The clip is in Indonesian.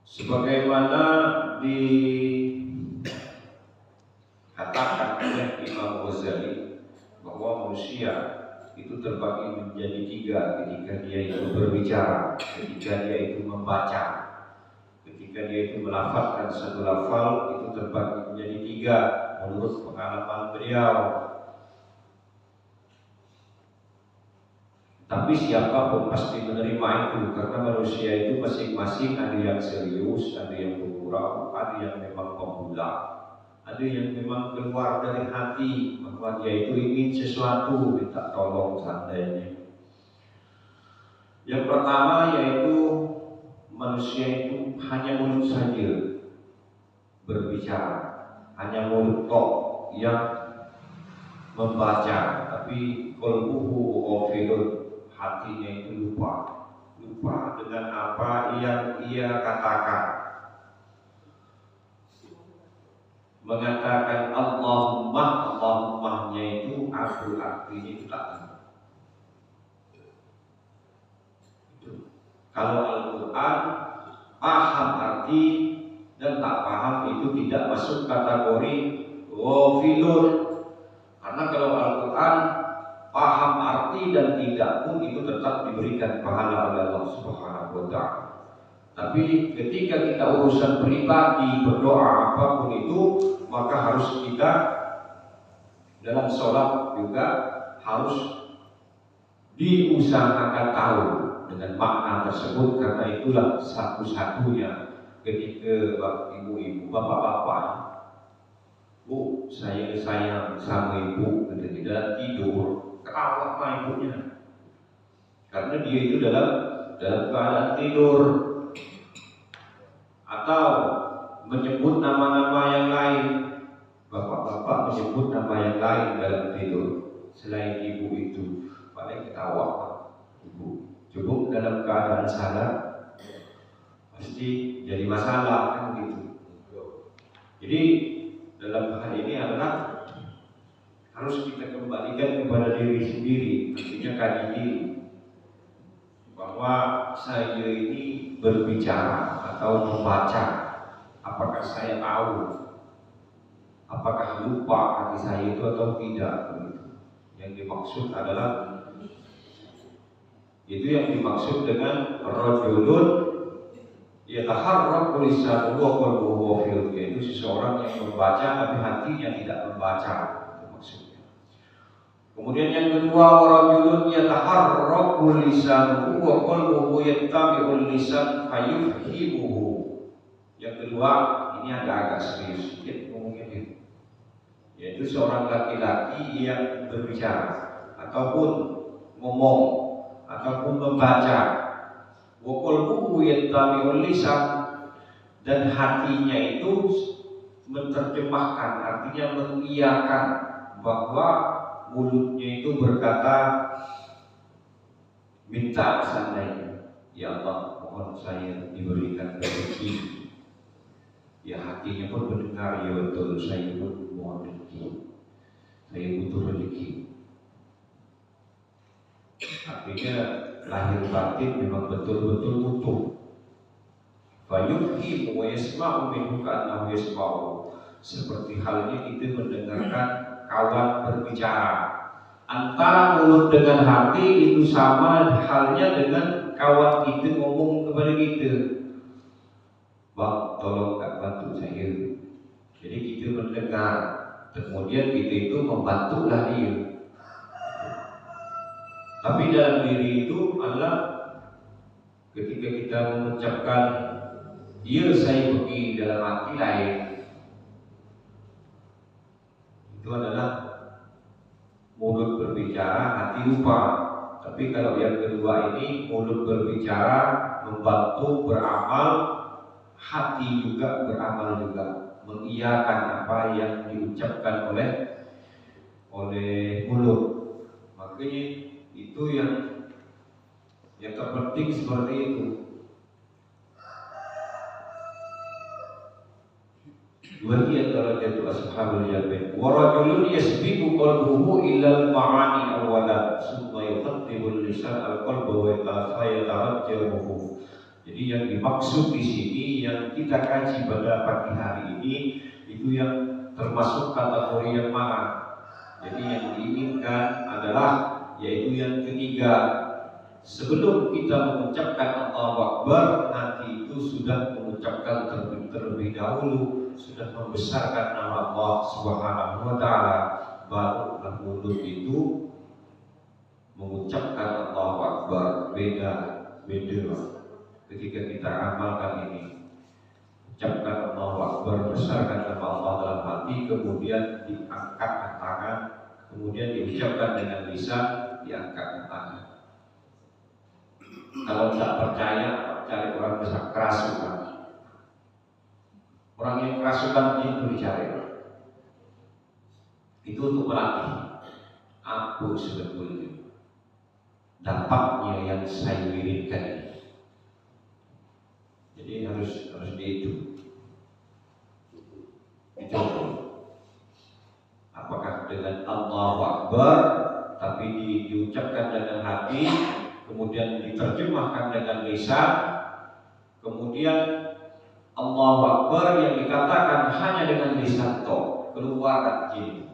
Sebagaimana dikatakan oleh Imam Ghazali bahwa manusia itu terbagi menjadi tiga ketika dia itu berbicara, ketika dia itu membaca, ketika dia itu melafazkan satu lafal, itu terbagi menjadi tiga menurut pengalaman beliau. Tapi siapapun pasti menerima itu, karena manusia itu masing-masing ada yang serius, ada yang bergurau, ada yang memang pemula, ada yang memang keluar dari hati bahwa dia itu ingin sesuatu, minta tolong seandainya. Yang pertama yaitu manusia itu hanya mulut saja berbicara, hanya mulut tok yang membaca, tapi qalbuhu ghafilun, hatinya itu lupa dengan apa yang ia katakan. Mengatakan Allahumma-nya itu artinya itu tak tahu. Kalau Al-Quran paham arti dan tak paham itu tidak masuk kategori ghafilun. Karena kalau Al-Quran paham arti dan tidak pun itu tetap diberikan pahala oleh Allah Subhanahu wa ta'ala. Tapi ketika kita urusan pribadi, berdoa apapun itu, maka harus kita dalam sholat juga harus diusahakan tahu dengan makna tersebut, karena itulah satu-satunya ketika ibu-ibu, bapak-bapak, Bu, saya sayang sama ibu, tidak tidur, ketawa sama ibunya, karena dia itu dalam keadaan tidur, atau menyebut nama-nama yang lain. Bapak-bapak menyebut nama yang lain dalam tidur selain ibu itu, paling ketawa ibu. Cukup dalam keadaan sadar pasti jadi masalah kan gitu. Jadi dalam hal ini adalah harus kita kembalikan kepada diri sendiri, artinya kaji diri bahwa saya ini berbicara atau membaca, apakah saya tahu, apakah lupa hati saya itu atau tidak. Yang dimaksud adalah itu yang dimaksud dengan rajulun yataharraku lisanuhu wa qalbuhu ghafil, yaitu seseorang yang membaca tapi hatinya tidak membaca, itu maksudnya. Kemudian yang kedua, rajulun yataharraku lisanuhu wa qalbuhu yattabi'ul lisan fayufhimuhu. Yang kedua, ini agak serius sedikit ngomongin itu, yaitu seorang laki-laki yang berbicara ataupun ngomong ataupun membaca, wa qalbuhu yattabi'ul lisan, dan hatinya itu menerjemahkan, artinya mengiyakan bahwa mulutnya itu berkata, minta seandainya, ya Allah mohon saya diberikan rezeki. Ya hatinya pun mendengar, ya betul saya pun mohon rezeki, saya butuh rezeki. Artinya lahir batin memang betul-betul butuh. Fayufhimu wa yasma'u minhu ka'annahu yasma'u. Seperti halnya kita mendengarkan kawan berbicara. Antara mulut dengan hati itu sama halnya dengan kawan kita ngomong kepada kita, Bang, tolong Kak bantu saya. Jadi kita mendengar, kemudian kita itu membantulah dia. Tapi dalam diri itu adalah ketika kita mengucapkan dia saya pergi dalam hati lain, itu adalah mulut berbicara, hati lupa. Tapi kalau yang kedua ini mulut berbicara, membantu beramal, hati juga beramal juga, mengiyakan apa yang diucapkan oleh mulut. Makanya itu yang terpenting seperti itu. Wa hiya darajatu ashabul yamin. Wa rajulun yasbiqu qalbuhu ila al-ma'ani awwalan, summa yuqaddimu al-lisan al-qalba wa yatarajjahu. Jadi yang dimaksud di sini yang kita kaji pada pagi hari ini itu yang termasuk kategori yang mana? Jadi yang diinginkan adalah yaitu yang ketiga. Sebelum kita mengucapkan Allahu Akbar, hati itu sudah mengucapkan terlebih dahulu, sudah membesarkan nama Allah Subhanahu wa Ta'ala. Barulah mulut itu mengucapkan Allahu Akbar. Beda ketika kita amalkan ini. Ucapkan Allahu Akbar, besarkan nama Allah dalam hati, kemudian diangkat ke tangan, kemudian diucapkan dengan lisan, diangkat ke tangan. Kalau tidak percaya, cari orang bisa kerasukan. Orang yang kerasukan itu dicari. Itu untuk melatih. Aku sebetulnya dampaknya yang saya wiridkan ini. Jadi harus dihitung. Dicoba. Apakah dengan Allahu Akbar, tapi diucapkan dengan hati, kemudian diterjemahkan dengan lisan, kemudian Allahu Akbar yang dikatakan hanya dengan lisan toh, keluar dari